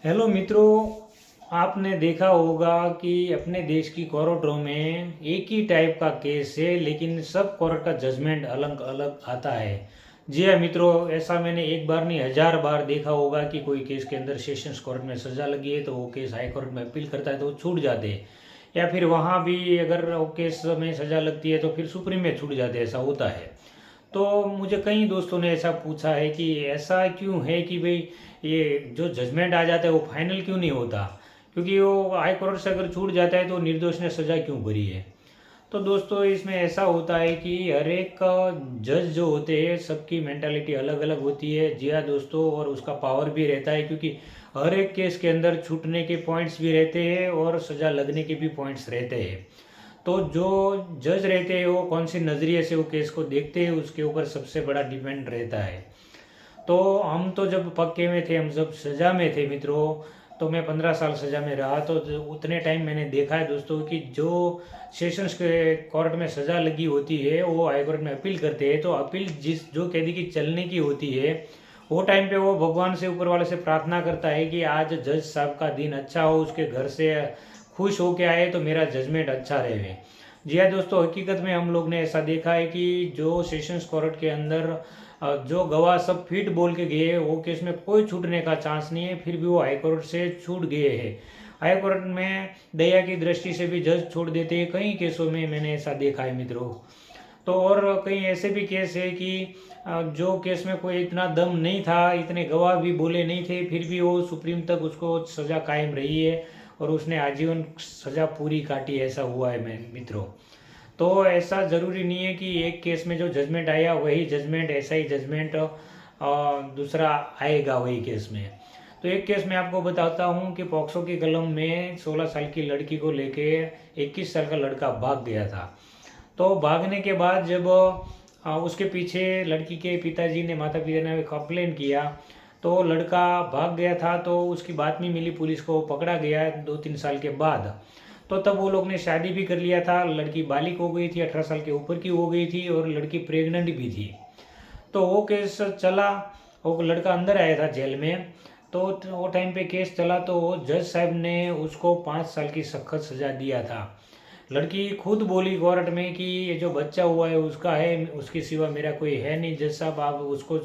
Hello मित्रों, आपने देखा होगा कि अपने देश की कोर्टों में एक ही टाइप का केस है, लेकिन सब कोर्ट का जजमेंट अलग अलग आता है। जी हाँ मित्रों, ऐसा मैंने एक बार नहीं 1000 बार देखा होगा कि कोई केस के अंदर सेशंस कोर्ट में सज़ा लगी है तो वो केस हाई कोर्ट में अपील करता है तो वो छूट जाते हैं, या फिर वहाँ भी अगर वो केस में सज़ा लगती है तो फिर सुप्रीम में छूट जाते हैं, ऐसा होता है। तो मुझे कई दोस्तों ने ऐसा पूछा है कि ऐसा क्यों है कि भाई ये जो जजमेंट आ जाता है वो फाइनल क्यों नहीं होता, क्योंकि वो हाई कोर्ट से अगर छूट जाता है तो निर्दोष ने सज़ा क्यों भरी है। तो दोस्तों इसमें ऐसा होता है कि हर एक जज जो होते हैं सबकी मेंटालिटी अलग अलग होती है। जी हाँ दोस्तों, और उसका पावर भी रहता है, क्योंकि हर एक केस के अंदर छूटने के पॉइंट्स भी रहते हैं और सज़ा लगने के भी पॉइंट्स रहते हैं। तो जो जज रहते हैं वो कौन सी नज़रिए से वो केस को देखते हैं उसके ऊपर सबसे बड़ा डिपेंड रहता है। तो हम तो जब पक्के में थे, हम जब सज़ा में थे मित्रों, तो मैं 15 साल सज़ा में रहा, तो उतने टाइम मैंने देखा है दोस्तों कि जो सेशंस के कोर्ट में सज़ा लगी होती है वो हाई कोर्ट में अपील करते हैं, तो अपील जिस जो कैदी की चलने की होती है वो टाइम पे वो भगवान से, ऊपर वाले से प्रार्थना करता है कि आज जज साहब का दिन अच्छा हो, उसके घर से खुश होके आए तो मेरा जजमेंट अच्छा रहे। जी हाँ दोस्तों, हकीकत में हम लोग ने ऐसा देखा है कि जो सेशंस कोर्ट के अंदर जो गवाह सब फिट बोल के गए वो केस में कोई छूटने का चांस नहीं है, फिर भी वो हाई कोर्ट से छूट गए हैं। हाई कोर्ट में दया की दृष्टि से भी जज छोड़ देते हैं, कई केसों में मैंने ऐसा देखा है मित्रों। तो और कई ऐसे भी केस है कि जो केस में कोई इतना दम नहीं था, इतने गवाह भी बोले नहीं थे, फिर भी वो सुप्रीम तक उसको सज़ा कायम रही है और उसने आजीवन सज़ा पूरी काटी, ऐसा हुआ है मैं मित्रों। तो ऐसा ज़रूरी नहीं है कि एक केस में जो जजमेंट आया वही जजमेंट, ऐसा ही जजमेंट दूसरा आएगा वही केस में। तो एक केस मैं आपको बताता हूँ कि पॉक्सो की कलम में 16 साल की लड़की को लेके 21 साल का लड़का भाग गया था। तो भागने के बाद जब उसके पीछे लड़की के पिताजी ने, माता पिता ने कंप्लेन किया, तो लड़का भाग गया था, तो उसकी बात नहीं मिली, पुलिस को पकड़ा गया 2-3 साल के बाद। तो तब वो लोग ने शादी भी कर लिया था, लड़की बालिग हो गई थी, 18 साल के ऊपर की हो गई थी और लड़की प्रेग्नेंट भी थी। तो वो केस चला, वो लड़का अंदर आया था जेल में, तो वो टाइम पे केस चला, तो वो जज साहब ने उसको 5 साल की सख्त सज़ा दिया था। लड़की खुद बोली कोर्ट में कि ये जो बच्चा हुआ है उसका है, उसके सिवा मेरा कोई है नहीं, जज साहब आप उसको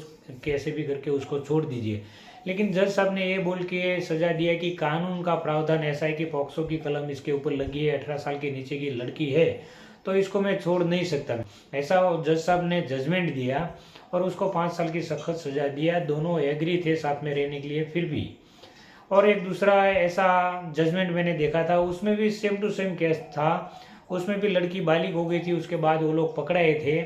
कैसे भी करके उसको छोड़ दीजिए। लेकिन जज साहब ने ये बोल के सज़ा दिया कि कानून का प्रावधान ऐसा है कि पॉक्सो की कलम इसके ऊपर लगी है, 18 साल के नीचे की लड़की है, तो इसको मैं छोड़ नहीं सकता, ऐसा जज साहब ने जजमेंट दिया और उसको 5 साल की सख्त सज़ा दिया। दोनों एग्री थे साथ में रहने के लिए फिर भी। और एक दूसरा ऐसा जजमेंट मैंने देखा था, उसमें भी सेम टू सेम केस था, उसमें भी लड़की बालिग हो गई थी, उसके बाद वो लोग पकड़ाए थे,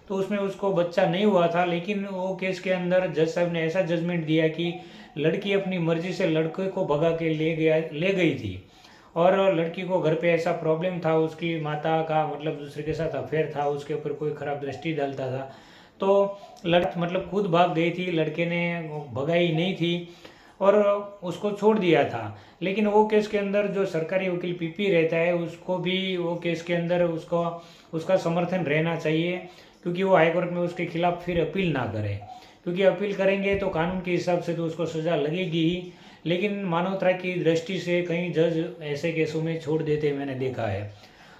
तो उसमें उसको बच्चा नहीं हुआ था, लेकिन वो केस के अंदर जज साहब ने ऐसा जजमेंट दिया कि लड़की अपनी मर्जी से लड़के को भगा के ले गई थी, और लड़की को घर पे ऐसा प्रॉब्लम था, उसकी माता का मतलब दूसरे के साथ अफेयर था, उसके ऊपर कोई खराब दृष्टि डालता था, तो मतलब खुद भाग गई थी, लड़के ने भगाई नहीं थी और उसको छोड़ दिया था। लेकिन वो केस के अंदर जो सरकारी वकील पीपी रहता है उसको भी वो केस के अंदर उसको उसका समर्थन रहना चाहिए, क्योंकि वो हाईकोर्ट में उसके खिलाफ फिर अपील ना करे, क्योंकि अपील करेंगे तो कानून के हिसाब से तो उसको सज़ा लगेगी ही, लेकिन मानवता की दृष्टि से कई जज ऐसे केसों में छोड़ देते मैंने देखा है।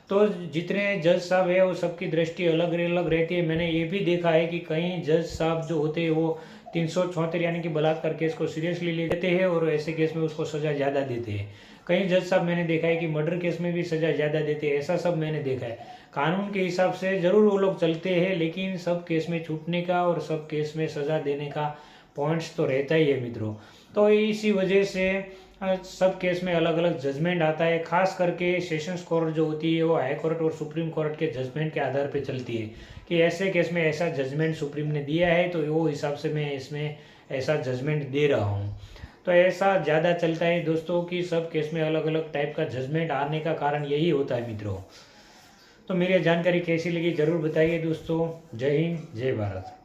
तो जितने जज साहब है वो सबकी दृष्टि अलग अलग रहती है। मैंने ये भी देखा है कि कई जज साहब जो होते हैं वो 374 यानी कि बलात्कार केस को सीरियसली लेते हैं और ऐसे केस में उसको सज़ा ज़्यादा देते हैं। कई जज साहब मैंने देखा है कि मर्डर केस में भी सज़ा ज़्यादा देते हैं, ऐसा सब मैंने देखा है। कानून के हिसाब से ज़रूर वो लोग चलते हैं, लेकिन सब केस में छूटने का और सब केस में सज़ा देने का पॉइंट्स तो रहता ही है मित्रों। तो इसी वजह से सब केस में अलग अलग जजमेंट आता है। खास करके सेशंस कोर्ट जो होती है वो हाई कोर्ट और सुप्रीम कोर्ट के जजमेंट के आधार पर चलती है कि ऐसे केस में ऐसा जजमेंट सुप्रीम ने दिया है, तो वो हिसाब से मैं इसमें ऐसा जजमेंट दे रहा हूँ। तो ऐसा ज़्यादा चलता है दोस्तों कि सब केस में अलग अलग टाइप का जजमेंट आने का कारण यही होता है मित्रों। तो मेरी जानकारी कैसी लगी ज़रूर बताइए दोस्तों। जय हिंद, जय भारत।